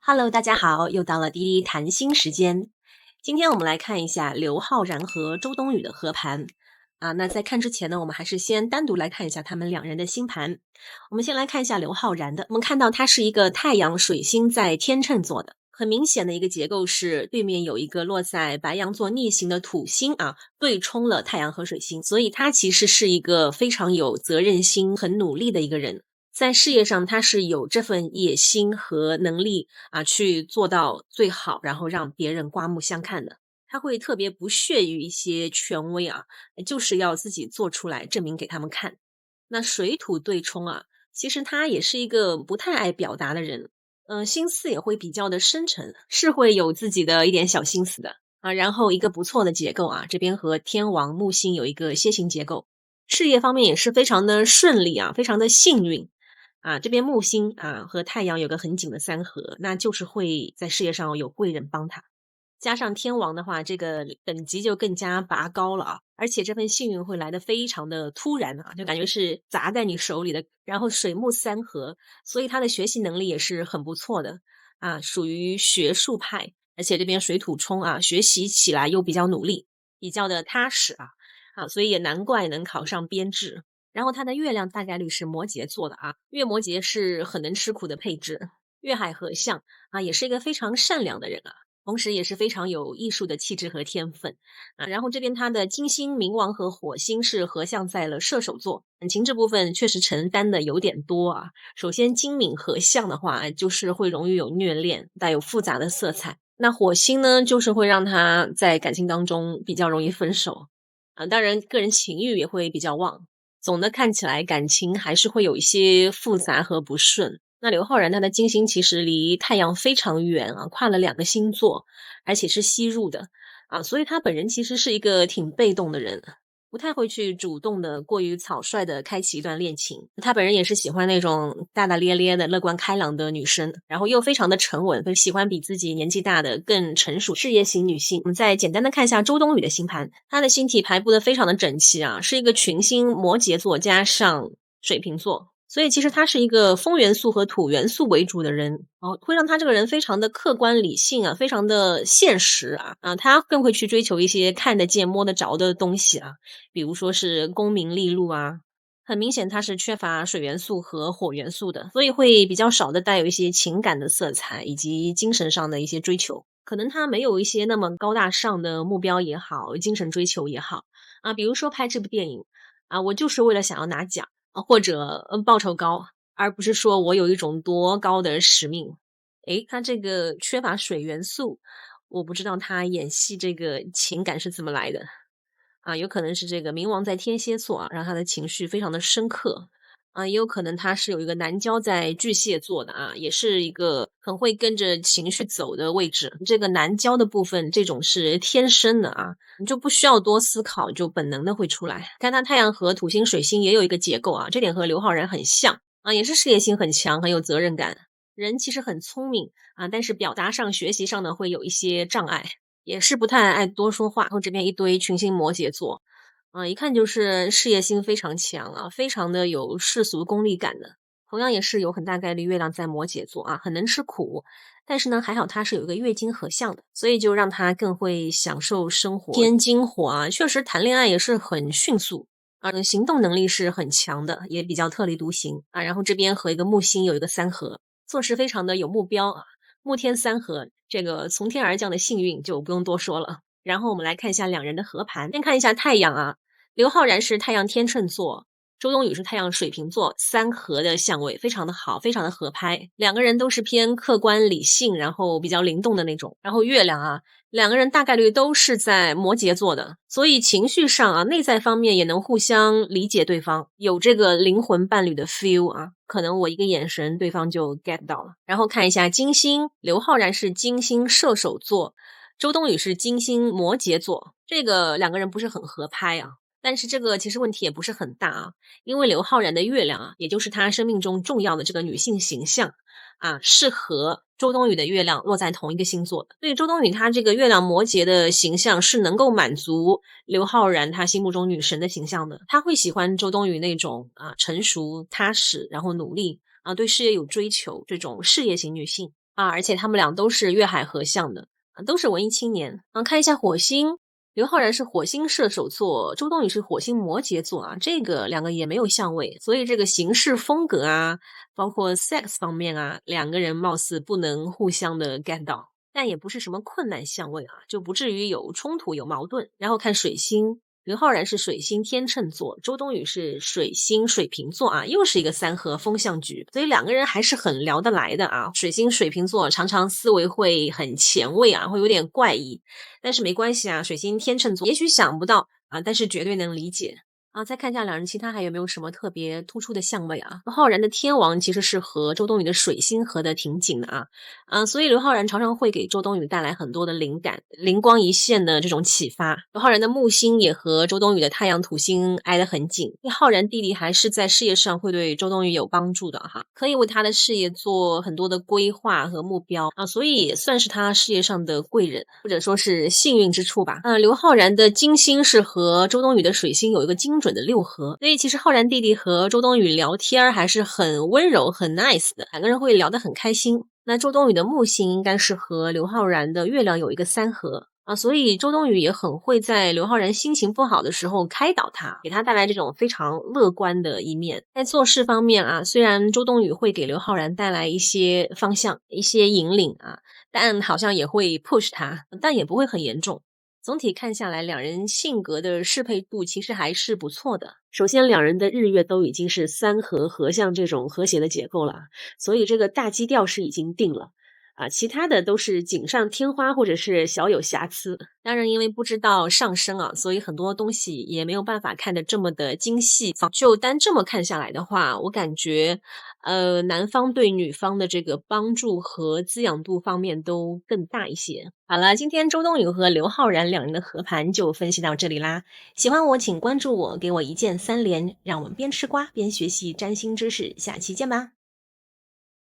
Hello，大家好，又到了滴滴谈心时间。今天我们来看一下刘昊然和周冬雨的合盘那在看之前呢，我们还是先单独来看一下他们两人的星盘。我们先来看一下刘昊然的，我们看到他是一个太阳水星在天秤座的，很明显的一个结构是对面有一个落在白羊座逆行的土星对冲了太阳和水星，所以他其实是一个非常有责任心、很努力的一个人。在事业上他是有这份野心和能力去做到最好，然后让别人刮目相看的。他会特别不屑于一些权威就是要自己做出来证明给他们看。那水土对冲其实他也是一个不太爱表达的人，心思也会比较的深沉，是会有自己的一点小心思的然后一个不错的结构这边和天王木星有一个楔形结构，事业方面也是非常的顺利非常的幸运。这边木星和太阳有个很紧的三合，那就是会在事业上有贵人帮他。加上天王的话，这个等级就更加拔高了而且这份幸运会来得非常的突然就感觉是砸在你手里的。然后水木三合，所以他的学习能力也是很不错的属于学术派，而且这边水土冲学习起来又比较努力，比较的踏实所以也难怪能考上编制。然后他的月亮大概率是摩羯座的月摩羯是很能吃苦的配置，月海合相也是一个非常善良的人同时也是非常有艺术的气质和天分然后这边他的金星、冥王和火星是合相在了射手座，感情这部分确实承担的有点多首先金冥合相的话，就是会容易有虐恋，带有复杂的色彩。那火星呢，就是会让他在感情当中比较容易分手当然个人情欲也会比较旺。总的看起来感情还是会有一些复杂和不顺。那刘昊然他的金星其实离太阳非常远跨了2个星座，而且是吸入的所以他本人其实是一个挺被动的人，不太会去主动的过于草率的开启一段恋情。他本人也是喜欢那种大大咧咧的乐观开朗的女生，然后又非常的沉稳，喜欢比自己年纪大的更成熟事业型女性。我们再简单的看一下周冬雨的星盘，她的星体排布的非常的整齐是一个群星摩羯座加上水瓶座，所以其实他是一个风元素和土元素为主的人会让他这个人非常的客观理性非常的现实他更会去追求一些看得见摸得着的东西比如说是功名利禄很明显他是缺乏水元素和火元素的，所以会比较少的带有一些情感的色彩以及精神上的一些追求，可能他没有一些那么高大上的目标也好，精神追求也好比如说拍这部电影我就是为了想要拿奖或者报酬高，而不是说我有一种多高的使命。他这个缺乏水元素，我不知道他演戏这个情感是怎么来的有可能是这个冥王在天蝎座让他的情绪非常的深刻也有可能他是有一个南交在巨蟹座的也是一个很会跟着情绪走的位置。这个南交的部分，这种是天生的你就不需要多思考，就本能的会出来。看他太阳和土星、水星也有一个结构这点和刘昊然很像也是事业心很强，很有责任感。人其实很聪明但是表达上、学习上呢会有一些障碍，也是不太爱多说话。然后这边一堆群星摩羯座一看就是事业心非常强非常的有世俗功利感的。同样也是有很大概率月亮在摩羯座很能吃苦，但是呢还好他是有一个月金合相的，所以就让他更会享受生活。天金火确实谈恋爱也是很迅速行动能力是很强的，也比较特立独行然后这边和一个木星有一个三合，做事非常的有目标木天三合，这个从天而降的幸运就不用多说了。然后我们来看一下两人的合盘，先看一下太阳刘昊然是太阳天秤座，周冬雨是太阳水瓶座，三合的相位非常的好，非常的合拍。两个人都是偏客观理性，然后比较灵动的那种。然后月亮两个人大概率都是在摩羯座的，所以情绪上内在方面也能互相理解对方，有这个灵魂伴侣的 feel可能我一个眼神对方就 get 到了。然后看一下金星，刘昊然是金星射手座，周冬雨是金星摩羯座，这个两个人不是很合拍但是这个其实问题也不是很大因为刘昊然的月亮也就是他生命中重要的这个女性形象是和周冬雨的月亮落在同一个星座的，所以周冬雨她这个月亮摩羯的形象是能够满足刘昊然他心目中女神的形象的。他会喜欢周冬雨那种成熟踏实然后努力对事业有追求这种事业型女性啊，而且他们俩都是月海合相的，都是文艺青年。看一下火星，刘昊然是火星射手座，周冬雨是火星摩羯座啊，这个两个也没有相位，所以这个行事风格啊，包括 sex 方面啊，两个人貌似不能互相的 get 到，但也不是什么困难相位啊，就不至于有冲突有矛盾。然后看水星，刘昊然是水星天秤座，周冬雨是水星水瓶座啊，又是一个三合风向局，所以两个人还是很聊得来的啊。水星水瓶座常常思维会很前卫啊，会有点怪异，但是没关系啊，水星天秤座也许想不到啊，但是绝对能理解。再看一下两人其他还有没有什么特别突出的相位啊？刘昊然的天王其实是和周冬雨的水星合得挺紧的所以刘昊然常常会给周冬雨带来很多的灵感，灵光一现的这种启发。刘昊然的木星也和周冬雨的太阳土星挨得很紧，浩然弟弟还是在事业上会对周冬雨有帮助的可以为他的事业做很多的规划和目标所以也算是他事业上的贵人，或者说是幸运之处吧。刘昊然的金星是和周冬雨的水星有一个精准的六合，所以其实浩然弟弟和周冬雨聊天还是很温柔很 nice 的，两个人会聊得很开心。那周冬雨的木星应该是和刘昊然的月亮有一个三合所以周冬雨也很会在刘昊然心情不好的时候开导他，给他带来这种非常乐观的一面。在做事方面虽然周冬雨会给刘昊然带来一些方向一些引领但好像也会 push 他，但也不会很严重。总体看下来，两人性格的适配度其实还是不错的。首先，两人的日月都已经是三合合相这种和谐的结构了，所以这个大基调是已经定了其他的都是锦上添花或者是小有瑕疵。当然因为不知道上升所以很多东西也没有办法看得这么的精细。就单这么看下来的话，我感觉男方对女方的这个帮助和滋养度方面都更大一些。好了，今天周冬雨和刘昊然两人的合盘就分析到这里啦。喜欢我请关注我，给我一键3连，让我们边吃瓜边学习占星知识，下期见吧。